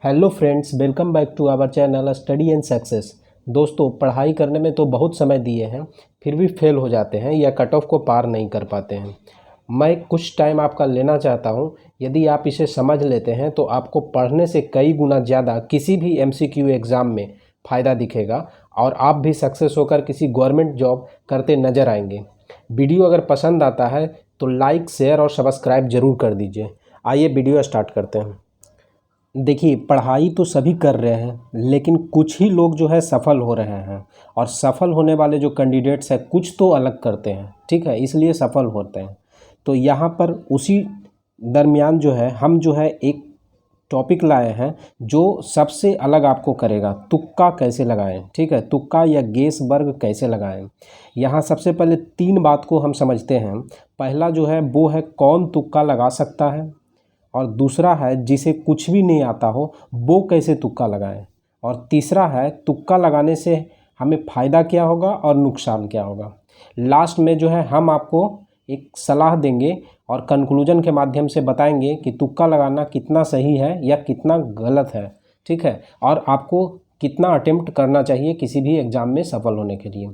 Hello friends, welcome back to our channel study and success. दोस्तों, पढ़ाई करने में तो बहुत समय दिए हैं, फिर भी फेल हो जाते हैं या कट ऑफ को पार नहीं कर पाते हैं। मैं कुछ टाइम आपका लेना चाहता हूं। यदि आप इसे समझ लेते हैं तो आपको पढ़ने से कई गुना ज़्यादा किसी भी एमसीक्यू एग्ज़ाम में फ़ायदा दिखेगा और आप भी सक्सेस होकर किसी गवर्नमेंट जॉब करते नज़र आएंगे। वीडियो अगर पसंद आता है तो लाइक, शेयर और सब्सक्राइब ज़रूर कर दीजिए। आइए वीडियो स्टार्ट करते हैं। देखिए, पढ़ाई तो सभी कर रहे हैं, लेकिन कुछ ही लोग जो है सफल हो रहे हैं। और सफल होने वाले जो कैंडिडेट्स हैं कुछ तो अलग करते हैं, ठीक है, इसलिए सफल होते हैं। तो यहाँ पर उसी दरमियान जो है हम जो है एक टॉपिक लाए हैं जो सबसे अलग आपको करेगा। तुक्का कैसे लगाएं, ठीक है, तुक्का या गेस वर्ग कैसे लगाएं। यहाँ सबसे पहले तीन बात को हम समझते हैं। पहला जो है वो है कौन तुक्का लगा सकता है, और दूसरा है जिसे कुछ भी नहीं आता हो वो कैसे तुक्का लगाएं, और तीसरा है तुक्का लगाने से हमें फ़ायदा क्या होगा और नुकसान क्या होगा। लास्ट में जो है हम आपको एक सलाह देंगे और कंक्लूजन के माध्यम से बताएंगे कि तुक्का लगाना कितना सही है या कितना गलत है, ठीक है, और आपको कितना अटेम्प्ट करना चाहिए किसी भी एग्ज़ाम में सफल होने के लिए।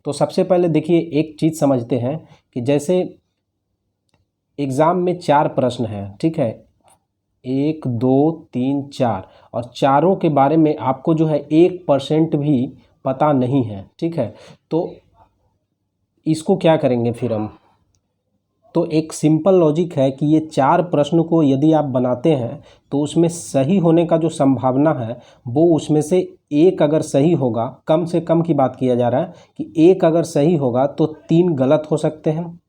तो सबसे पहले देखिए, एक चीज़ समझते हैं कि जैसे एग्ज़ाम में 4 प्रश्न हैं, ठीक है, 1 2 3 4, और चारों के बारे में आपको जो है 1% भी पता नहीं है, ठीक है। तो इसको क्या करेंगे फिर हम? तो एक सिंपल लॉजिक है कि ये 4 प्रश्न को यदि आप बनाते हैं तो उसमें सही होने का जो संभावना है वो उसमें से एक अगर सही होगा, कम से कम की बात किया जा रहा है कि एक अगर सही होगा तो 3 गलत हो सकते हैं।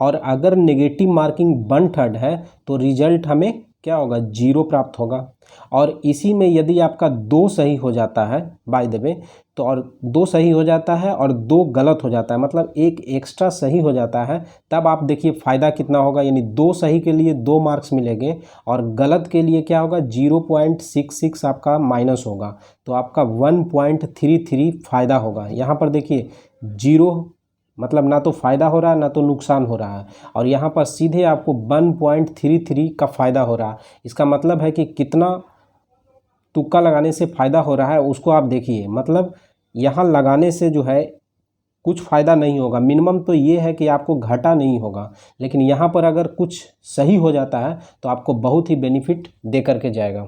और अगर नेगेटिव मार्किंग 1/3 है तो रिजल्ट हमें क्या होगा, 0 प्राप्त होगा। और इसी में यदि आपका 2 सही हो जाता है, बाय द वे, तो और 2 सही हो जाता है और 2 गलत हो जाता है, मतलब एक एक्स्ट्रा सही हो जाता है, तब आप देखिए फ़ायदा कितना होगा। यानी 2 सही के लिए 2 मार्क्स मिलेंगे और गलत के लिए क्या होगा, 0.66 आपका माइनस होगा। तो आपका 1.33 फ़ायदा होगा। यहाँ पर देखिए 0 मतलब ना तो फ़ायदा हो रहा है ना तो नुकसान हो रहा है, और यहाँ पर सीधे आपको 1.33 का फ़ायदा हो रहा है। इसका मतलब है कि कितना तुक्का लगाने से फ़ायदा हो रहा है उसको आप देखिए। मतलब यहाँ लगाने से जो है कुछ फ़ायदा नहीं होगा, मिनिमम तो ये है कि आपको घाटा नहीं होगा, लेकिन यहाँ पर अगर कुछ सही हो जाता है तो आपको बहुत ही बेनिफिट दे करके जाएगा।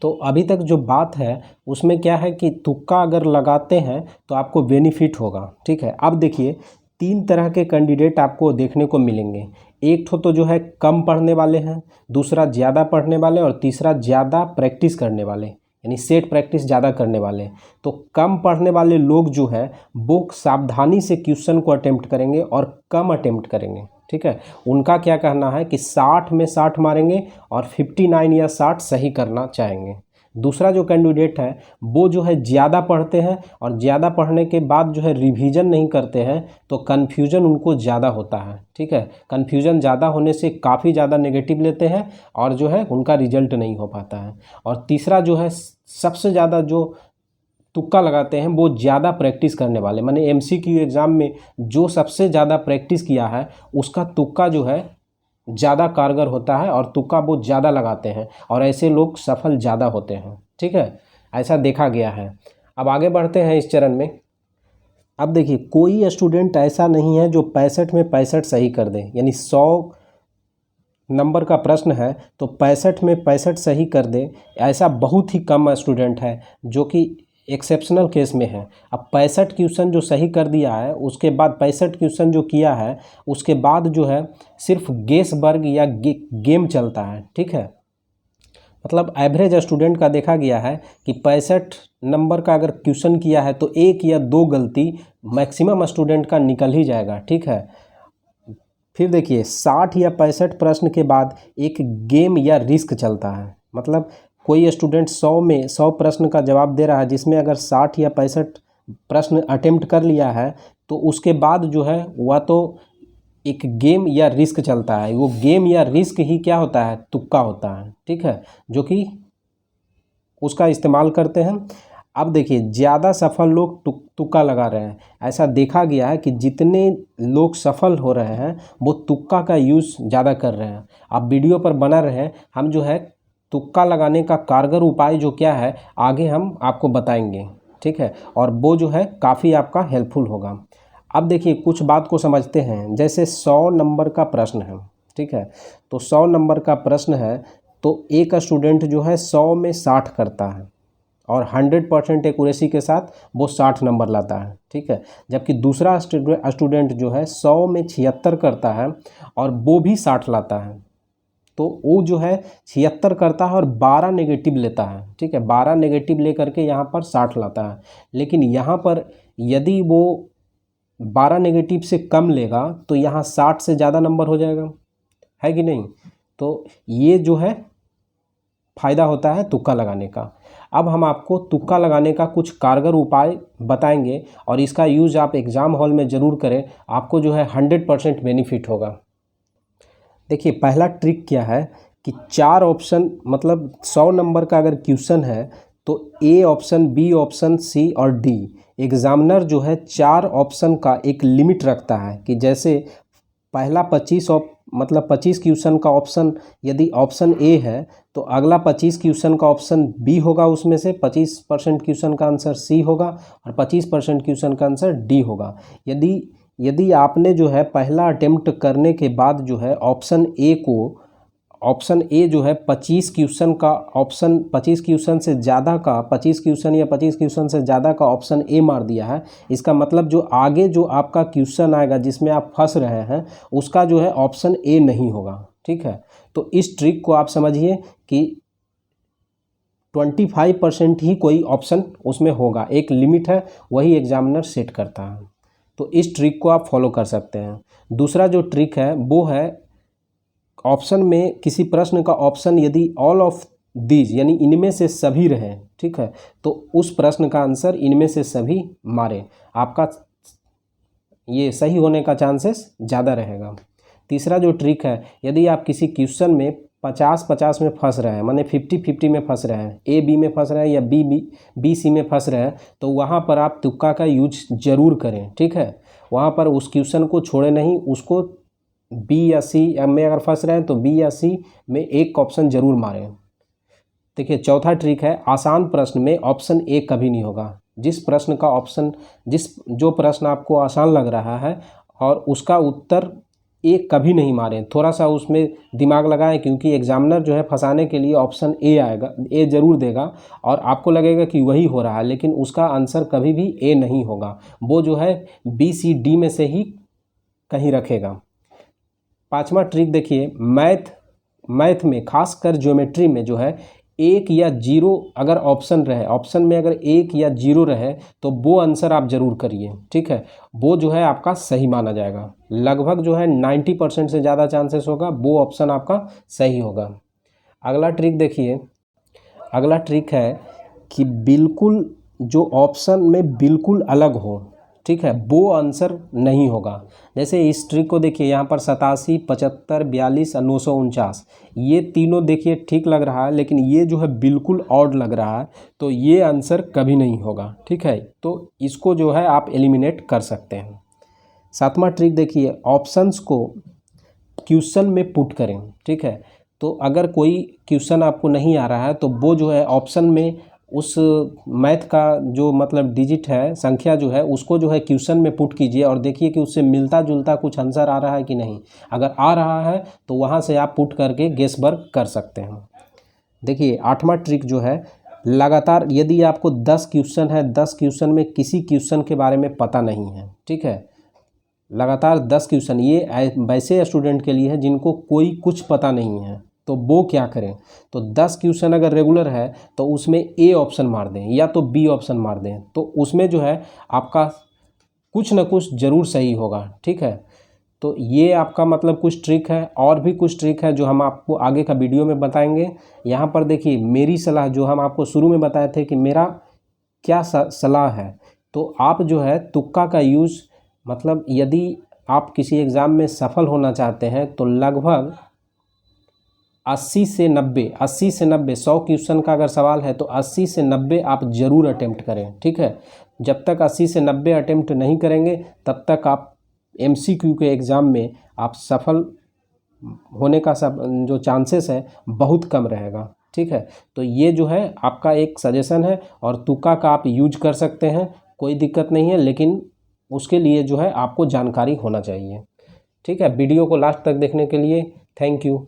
तो अभी तक जो बात है उसमें क्या है कि तुक्का अगर लगाते हैं तो आपको बेनिफिट होगा, ठीक है। अब देखिए, 3 तरह के कैंडिडेट आपको देखने को मिलेंगे। एक तो जो है कम पढ़ने वाले हैं, दूसरा ज़्यादा पढ़ने वाले, और तीसरा ज़्यादा प्रैक्टिस करने वाले, यानी सेट प्रैक्टिस ज़्यादा करने वाले। तो कम पढ़ने वाले लोग जो है वो सावधानी से क्वेश्चन को अटेम्प्ट करेंगे और कम अटेम्प्ट करेंगे, ठीक है। उनका क्या कहना है कि 60 में 60 मारेंगे और 59 या 60 सही करना चाहेंगे। दूसरा जो कैंडिडेट है वो जो है ज़्यादा पढ़ते हैं और ज़्यादा पढ़ने के बाद जो है रिवीजन नहीं करते हैं, तो कन्फ्यूजन उनको ज़्यादा होता है, ठीक है। कन्फ्यूजन ज़्यादा होने से काफ़ी ज़्यादा नेगेटिव लेते हैं और जो है उनका रिजल्ट नहीं हो पाता है। और तीसरा जो है सबसे ज़्यादा जो तुक्का लगाते हैं वो ज़्यादा प्रैक्टिस करने वाले, माने एमसीक्यू एग्ज़ाम में जो सबसे ज़्यादा प्रैक्टिस किया है उसका तुक्का जो है ज़्यादा कारगर होता है और तुक्का वो ज़्यादा लगाते हैं, और ऐसे लोग सफल ज़्यादा होते हैं, ठीक है, ऐसा देखा गया है। अब आगे बढ़ते हैं इस चरण में। अब देखिए, कोई स्टूडेंट ऐसा नहीं है जो 65 में 65 सही कर दे, यानी 100 नंबर का प्रश्न है तो 65 में 65 सही कर दे, ऐसा बहुत ही कम स्टूडेंट है, जो कि एक्सेप्शनल केस में है। अब 65 क्वेश्चन जो सही कर दिया है उसके बाद 65 क्वेश्चन जो किया है उसके बाद जो है सिर्फ गेस वर्ग या गेम चलता है, ठीक है। मतलब एवरेज स्टूडेंट का देखा गया है कि 65 नंबर का अगर क्वेश्चन किया है तो 1 या 2 गलती मैक्सिमम स्टूडेंट का निकल ही जाएगा, ठीक है। फिर देखिए, 60 या 65 प्रश्न के बाद एक गेम या रिस्क चलता है। मतलब कोई स्टूडेंट 100 में 100 प्रश्न का जवाब दे रहा है, जिसमें अगर 60 या 65 प्रश्न अटेम्प्ट कर लिया है तो उसके बाद जो है वह तो एक गेम या रिस्क चलता है। वो गेम या रिस्क ही क्या होता है, तुक्का होता है, ठीक है, जो कि उसका इस्तेमाल करते हैं। अब देखिए, ज़्यादा सफल लोग तुक्का लगा रहे हैं। ऐसा देखा गया है कि जितने लोग सफल हो रहे हैं वो तुक्का का यूज़ ज़्यादा कर रहे हैं। आप वीडियो पर बना रहे हैं, हम जो है तुक्का लगाने का कारगर उपाय जो क्या है आगे हम आपको बताएंगे, ठीक है, और वो जो है काफ़ी आपका हेल्पफुल होगा। अब देखिए कुछ बात को समझते हैं। जैसे 100 नंबर का प्रश्न है, ठीक है, तो 100 नंबर का प्रश्न है तो एक स्टूडेंट जो है 100 में 60 करता है और 100% एक्यूरेसी के साथ वो 60 नंबर लाता है, ठीक है, जबकि दूसरा स्टूडेंट जो है 100 में 76 करता है और वो भी 60 लाता है। तो वो जो है 76 करता है और 12 नेगेटिव लेता है, ठीक है, 12 नेगेटिव लेकर के यहाँ पर 60 लाता है। लेकिन यहाँ पर यदि वो 12 नेगेटिव से कम लेगा तो यहाँ 60 से ज़्यादा नंबर हो जाएगा, है कि नहीं। तो ये जो है फ़ायदा होता है तुक्का लगाने का। अब हम आपको तुक्का लगाने का कुछ कारगर उपाय बताएंगे और इसका यूज़ आप एग्ज़ाम हॉल में ज़रूर करें, आपको जो है 100% बेनिफिट होगा। देखिए पहला ट्रिक क्या है कि 4 ऑप्शन, मतलब 100 नंबर का अगर क्वेश्चन है तो ए ऑप्शन, बी ऑप्शन, सी और डी, एग्ज़ामिनर जो है 4 ऑप्शन का एक लिमिट रखता है कि जैसे पहला 25 क्वेश्चन का ऑप्शन यदि ऑप्शन ए है तो अगला 25 क्वेश्चन का ऑप्शन बी होगा, उसमें से 25% क्वेश्चन का आंसर सी होगा और 25% क्वेश्चन का आंसर डी होगा। यदि आपने जो है पहला अटेम्प्ट करने के बाद जो है ऑप्शन ए जो है 25 क्वेश्चन का ऑप्शन 25 क्वेश्चन से ज़्यादा का 25 क्वेश्चन या 25 क्वेश्चन से ज़्यादा का ऑप्शन ए मार दिया है, इसका मतलब जो आगे जो आपका क्वेश्चन आएगा जिसमें आप फंस रहे हैं उसका जो है ऑप्शन ए नहीं होगा, ठीक है। तो इस ट्रिक को आप समझिए कि 25% ही कोई ऑप्शन उसमें होगा, एक लिमिट है, वही एग्जामिनर सेट करता है। तो इस ट्रिक को आप फॉलो कर सकते हैं। दूसरा जो ट्रिक है वो है ऑप्शन में किसी प्रश्न का ऑप्शन यदि ऑल ऑफ दीज यानी इनमें से सभी रहे, ठीक है, तो उस प्रश्न का आंसर इनमें से सभी मारे, आपका ये सही होने का चांसेस ज़्यादा रहेगा। तीसरा जो ट्रिक है, यदि आप किसी क्वेश्चन में 50-50 में फंस रहे हैं, माने 50-50 में फंस रहे हैं, ए बी में फंस रहे हैं या बी सी में फंस रहे हैं, तो वहाँ पर आप तुक्का का यूज ज़रूर करें, ठीक है। वहाँ पर उस क्वेश्चन को छोड़े नहीं, उसको बी या सी में अगर फंस रहे हैं तो बी या सी में एक ऑप्शन ज़रूर मारें। देखिए चौथा ट्रिक है, आसान प्रश्न में ऑप्शन ए कभी नहीं होगा। जिस प्रश्न आपको आसान लग रहा है और उसका उत्तर ए कभी नहीं मारें, थोड़ा सा उसमें दिमाग लगाएं, क्योंकि एग्जामिनर जो है फंसाने के लिए ऑप्शन ए आएगा, ए ज़रूर देगा और आपको लगेगा कि वही हो रहा है, लेकिन उसका आंसर कभी भी ए नहीं होगा, वो जो है बी सी डी में से ही कहीं रखेगा। पांचवा ट्रिक देखिए, मैथ में खासकर ज्योमेट्री में जो है 1 या 0 अगर ऑप्शन रहे, ऑप्शन में अगर 1 या 0 रहे तो वो आंसर आप ज़रूर करिए, ठीक है, वो जो है आपका सही माना जाएगा। लगभग जो है 90% से ज़्यादा चांसेस होगा वो ऑप्शन आपका सही होगा। अगला ट्रिक देखिए, अगला ट्रिक है कि बिल्कुल जो ऑप्शन में बिल्कुल अलग हो, ठीक है, वो आंसर नहीं होगा। जैसे इस ट्रिक को देखिए, यहाँ पर 87, 75, 42 और 949, ये तीनों देखिए ठीक लग रहा है, लेकिन ये जो है बिल्कुल ऑड लग रहा है, तो ये आंसर कभी नहीं होगा, ठीक है। तो इसको जो है आप एलिमिनेट कर सकते हैं। सातवां ट्रिक देखिए, ऑप्शंस को क्वेश्चन में पुट करें, ठीक है। तो अगर कोई क्वेश्चन आपको नहीं आ रहा है तो वो जो है ऑप्शन में उस मैथ का जो मतलब डिजिट है, संख्या जो है, उसको जो है क्वेश्चन में पुट कीजिए और देखिए कि उससे मिलता जुलता कुछ आंसर आ रहा है कि नहीं। अगर आ रहा है तो वहाँ से आप पुट करके गेस वर्क कर सकते हैं। देखिए आठवां ट्रिक जो है, लगातार यदि आपको 10 क्वेश्चन है, 10 क्वेश्चन में किसी क्वेश्चन के बारे में पता नहीं है, ठीक है, लगातार 10 क्वेश्चन, ये वैसे स्टूडेंट के लिए है जिनको कोई कुछ पता नहीं है, तो वो क्या करें, तो 10 क्वेश्चन अगर रेगुलर है तो उसमें ए ऑप्शन मार दें या तो बी ऑप्शन मार दें, तो उसमें जो है आपका कुछ ना कुछ ज़रूर सही होगा, ठीक है। तो ये आपका मतलब कुछ ट्रिक है, और भी कुछ ट्रिक है जो हम आपको आगे का वीडियो में बताएंगे। यहाँ पर देखिए मेरी सलाह, जो हम आपको शुरू में बताए थे कि मेरा क्या सलाह है, तो आप जो है तुक्का का यूज़, मतलब यदि आप किसी एग्ज़ाम में सफल होना चाहते हैं तो लगभग 80 से 90 100 क्वेश्चन का अगर सवाल है तो 80 से 90 आप ज़रूर अटेम्प्ट करें, ठीक है। जब तक 80 से 90 अटेम्प्ट नहीं करेंगे तब तक आप MCQ के एग्ज़ाम में आप सफल होने का जो चांसेस है बहुत कम रहेगा। ठीक है। तो ये जो है आपका एक सजेशन है और तुक्का का आप यूज कर सकते हैं, कोई दिक्कत नहीं है, लेकिन उसके लिए जो है आपको जानकारी होना चाहिए। ठीक है, वीडियो को लास्ट तक देखने के लिए थैंक यू।